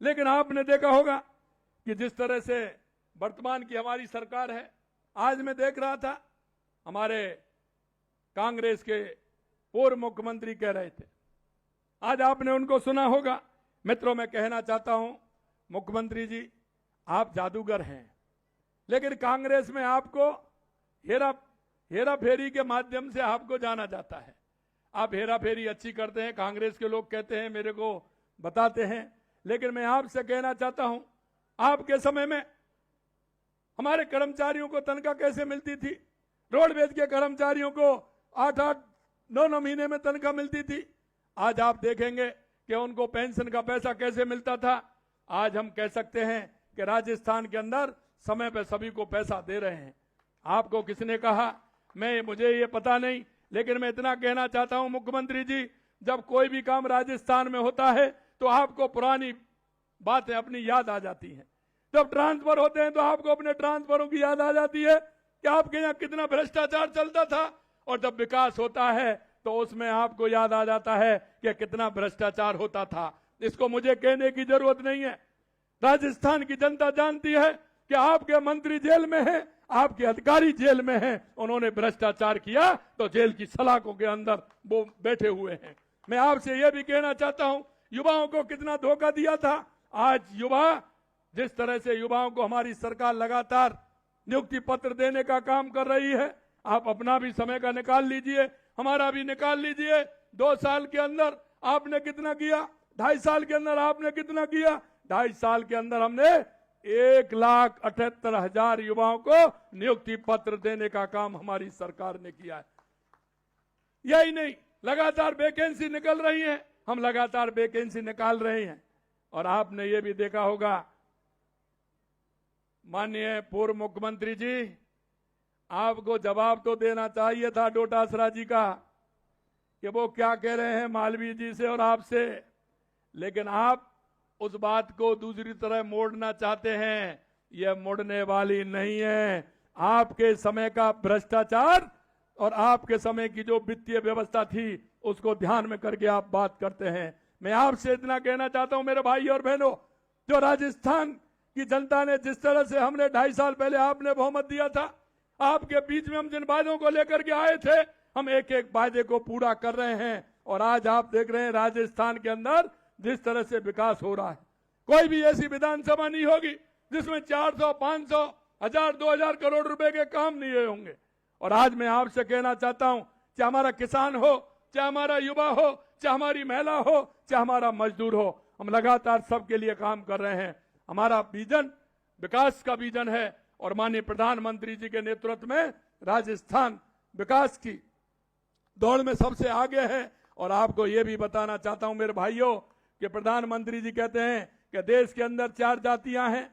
लेकिन आपने देखा होगा कि जिस तरह से वर्तमान की हमारी सरकार है, आज मैं देख रहा था हमारे कांग्रेस के पूर्व मुख्यमंत्री कह रहे थे, आज आपने उनको सुना होगा। मित्रों, मैं कहना चाहता हूं मुख्यमंत्री जी, आप जादूगर हैं, लेकिन कांग्रेस में आपको हेरा फेरी के माध्यम से आपको जाना जाता है। आप हेरा फेरी अच्छी करते हैं, कांग्रेस के लोग कहते हैं, मेरे को बताते हैं। लेकिन मैं आपसे कहना चाहता हूं, आपके समय में हमारे कर्मचारियों को तनख्वाह कैसे मिलती थी? रोडवेज के कर्मचारियों को 8-8, 9-9 महीने में तनख्वाह मिलती थी। आज आप देखेंगे कि उनको पेंशन का पैसा कैसे मिलता था। आज हम कह सकते हैं कि राजस्थान के अंदर समय पर सभी को पैसा दे रहे हैं। आपको किसने कहा, मुझे ये पता नहीं, लेकिन मैं इतना कहना चाहता हूं मुख्यमंत्री जी, जब कोई भी काम राजस्थान में होता है तो आपको पुरानी बातें अपनी याद आ जाती हैं। जब ट्रांसफर होते हैं तो आपको अपने ट्रांसफरों की याद आ जाती है कि आपके यहाँ कितना भ्रष्टाचार चलता था, और जब विकास होता है तो उसमें आपको याद आ जाता है कि कितना भ्रष्टाचार होता था। इसको मुझे कहने की जरूरत नहीं है, राजस्थान की जनता जानती है कि आपके मंत्री जेल में हैं, आपके अधिकारी जेल में हैं, उन्होंने भ्रष्टाचार किया तो जेल की सलाखों के अंदर वो बैठे हुए हैं। मैं आपसे यह भी कहना चाहता हूं, युवाओं को कितना धोखा दिया था। आज युवा, जिस तरह से युवाओं को हमारी सरकार लगातार नियुक्ति पत्र देने का काम कर रही है, आप अपना भी समय का निकाल लीजिए, हमारा भी निकाल लीजिए। 2 साल के अंदर आपने कितना किया, 2.5 साल के अंदर आपने कितना किया? 2.5 साल के अंदर हमने 1,78,000 युवाओं को नियुक्ति पत्र देने का काम हमारी सरकार ने किया है। यही नहीं, लगातार वैकेंसी निकल रही है, हम लगातार वैकेंसी निकाल रहे हैं। और आपने ये भी देखा होगा, माननीय पूर्व मुख्यमंत्री जी, आपको जवाब तो देना चाहिए था डोटासरा जी का कि वो क्या कह रहे हैं मालवीय जी से और आपसे, लेकिन आप उस बात को दूसरी तरह मोड़ना चाहते हैं। यह मुड़ने वाली नहीं है। आपके समय का भ्रष्टाचार और आपके समय की जो वित्तीय व्यवस्था थी उसको ध्यान में करके आप बात करते हैं। मैं आपसे इतना कहना चाहता हूं मेरे भाई और बहनों, जो राजस्थान की जनता ने जिस तरह से हमने 2.5 साल पहले आपने बहुमत दिया था, आपके बीच में हम जिन वादों को लेकर के आए थे, हम एक एक वादे को पूरा कर रहे हैं। और आज आप देख रहे हैं राजस्थान के अंदर जिस तरह से विकास हो रहा है, कोई भी ऐसी विधानसभा नहीं होगी जिसमें 400, 500, 1000, 2000 करोड़ रुपए के काम नहीं हुए होंगे। और आज मैं आपसे कहना चाहता हूं, चाहे हमारा किसान हो, चाहे हमारा युवा हो, चाहे हमारी महिला हो, चाहे हमारा मजदूर हो, हम लगातार सबके लिए काम कर रहे हैं। हमारा विजन विकास का विजन है और माननीय प्रधानमंत्री जी के नेतृत्व में राजस्थान विकास की दौड़ में सबसे आगे है। और आपको यह भी बताना चाहता हूं मेरे भाइयों कि प्रधानमंत्री जी कहते हैं कि देश के अंदर 4 जातियां हैं,